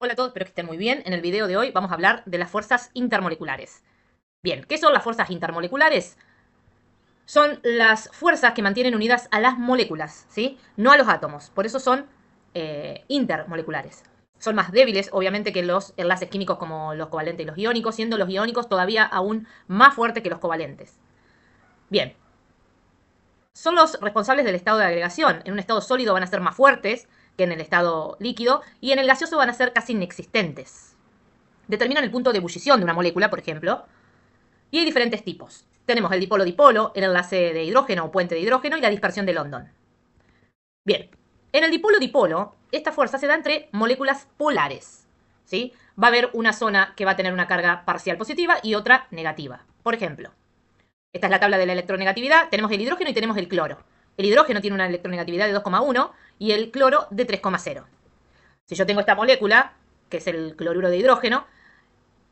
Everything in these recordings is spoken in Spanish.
Hola a todos, espero que estén muy bien. En el video de hoy vamos a hablar de las fuerzas intermoleculares. Bien, ¿qué son las fuerzas intermoleculares? Son las fuerzas que mantienen unidas a las moléculas, ¿sí? No a los átomos. Por eso son intermoleculares. Son más débiles, obviamente, que los enlaces químicos como los covalentes y los iónicos, siendo los iónicos todavía aún más fuertes que los covalentes. Bien, son los responsables del estado de agregación. En un estado sólido van a ser más fuertes que en el estado líquido y en el gaseoso van a ser casi inexistentes. Determinan el punto de ebullición de una molécula, por ejemplo, y hay diferentes tipos. Tenemos el dipolo-dipolo, el enlace de hidrógeno o puente de hidrógeno y la dispersión de London. Bien, en el dipolo-dipolo, esta fuerza se da entre moléculas polares, ¿sí? Va a haber una zona que va a tener una carga parcial positiva y otra negativa. Por ejemplo, esta es la tabla de la electronegatividad. Tenemos el hidrógeno y tenemos el cloro. El hidrógeno tiene una electronegatividad de 2,1 y el cloro de 3,0. Si yo tengo esta molécula, que es el cloruro de hidrógeno,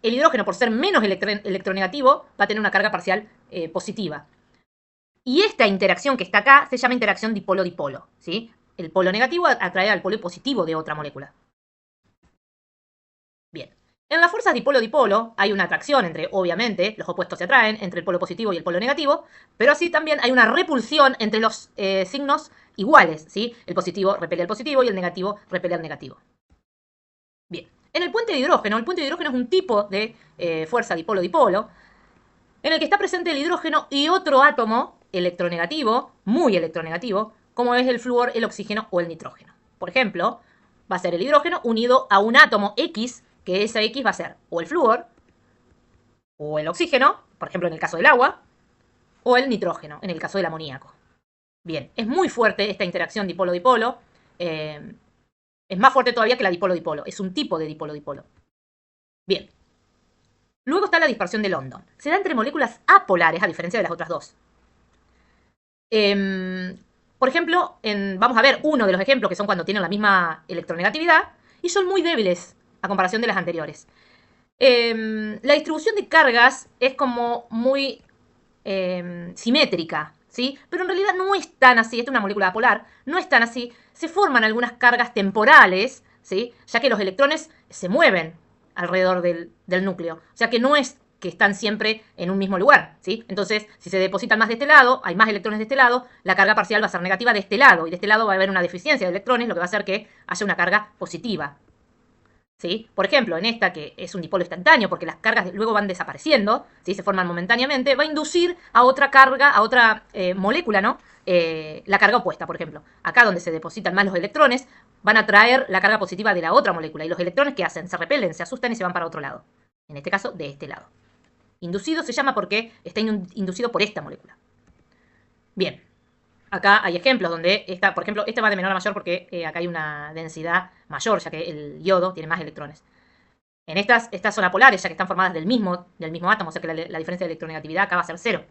el hidrógeno, por ser menos electronegativo, va a tener una carga parcial positiva. Y esta interacción que está acá se llama interacción dipolo-dipolo, ¿sí? El polo negativo atrae al polo positivo de otra molécula. Bien. En las fuerzas dipolo-dipolo hay una atracción entre, obviamente, los opuestos se atraen, entre el polo positivo y el polo negativo, pero así también hay una repulsión entre los signos iguales, ¿sí? El positivo repele al positivo y el negativo repele al negativo. Bien. En el puente de hidrógeno es un tipo de fuerza dipolo-dipolo, en el que está presente el hidrógeno y otro átomo electronegativo, muy electronegativo, como es el flúor, el oxígeno o el nitrógeno. Por ejemplo, va a ser el hidrógeno unido a un átomo X, que esa X va a ser o el flúor, o el oxígeno, por ejemplo en el caso del agua, o el nitrógeno, en el caso del amoníaco. Bien, es muy fuerte esta interacción dipolo-dipolo. Es más fuerte todavía que la dipolo-dipolo. Es un tipo de dipolo-dipolo. Bien. Luego está la dispersión de London. Se da entre moléculas apolares, a diferencia de las otras dos. Por ejemplo, vamos a ver uno de los ejemplos que son cuando tienen la misma electronegatividad y son muy débiles a comparación de las anteriores. La distribución de cargas es como muy simétrica, ¿sí? Pero en realidad no es tan así. Esta es una molécula apolar, no es tan así. Se forman algunas cargas temporales, ¿sí? Ya que los electrones se mueven alrededor del núcleo. O sea que no es que están siempre en un mismo lugar, ¿sí? Entonces, si se depositan más de este lado, hay más electrones de este lado, la carga parcial va a ser negativa de este lado, y de este lado va a haber una deficiencia de electrones, lo que va a hacer que haya una carga positiva, ¿sí? Por ejemplo, en esta, que es un dipolo instantáneo, porque las cargas luego van desapareciendo, ¿sí? Se forman momentáneamente, va a inducir a otra carga, a otra molécula, ¿no? La carga opuesta, por ejemplo. Acá donde se depositan más los electrones, van a traer la carga positiva de la otra molécula. Y los electrones, ¿qué hacen? Se repelen, se asustan y se van para otro lado. En este caso, de este lado. Inducido se llama porque está inducido por esta molécula. Bien. Acá hay ejemplos donde, por ejemplo, este va de menor a mayor porque acá hay una densidad mayor, ya que el yodo tiene más electrones. En estas son apolares, ya que están formadas del mismo átomo, o sea que la diferencia de electronegatividad acá va a ser cero.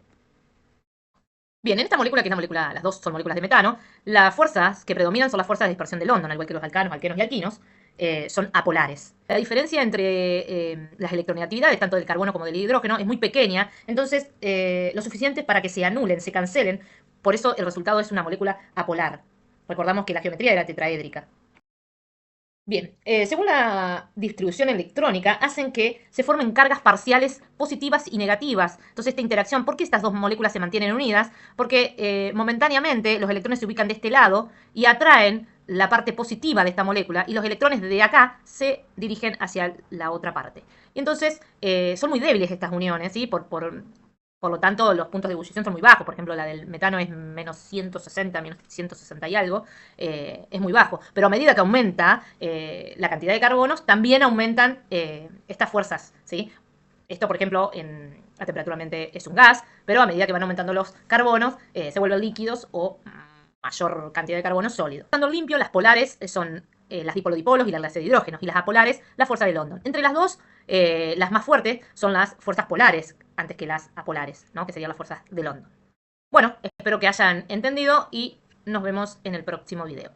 Bien, en esta molécula, que es una molécula, las dos son moléculas de metano, las fuerzas que predominan son las fuerzas de dispersión de London, al igual que los alcanos, alquenos y alquinos, son apolares. La diferencia entre las electronegatividades, tanto del carbono como del hidrógeno, es muy pequeña, entonces lo suficiente para que se anulen, se cancelen, por eso el resultado es una molécula apolar. Recordamos que la geometría era tetraédrica. Bien, según la distribución electrónica, hacen que se formen cargas parciales positivas y negativas. Entonces, esta interacción, ¿por qué estas dos moléculas se mantienen unidas? Porque momentáneamente los electrones se ubican de este lado y atraen la parte positiva de esta molécula y los electrones de acá se dirigen hacia la otra parte. Y entonces, son muy débiles estas uniones, ¿sí? Por lo tanto, los puntos de ebullición son muy bajos. Por ejemplo, la del metano es menos 160, menos 160 y algo. Es muy bajo. Pero a medida que aumenta la cantidad de carbonos, también aumentan estas fuerzas, ¿sí? Esto, por ejemplo, a temperatura ambiente es un gas, pero a medida que van aumentando los carbonos, se vuelven líquidos o mayor cantidad de carbono sólido. Estando limpio, las polares son las dipolodipolos y la clase de hidrógenos, y las apolares, la fuerza de London. Entre las dos, las más fuertes son las fuerzas polares, antes que las apolares, ¿no? Que serían las fuerzas de London. Bueno, espero que hayan entendido y nos vemos en el próximo video.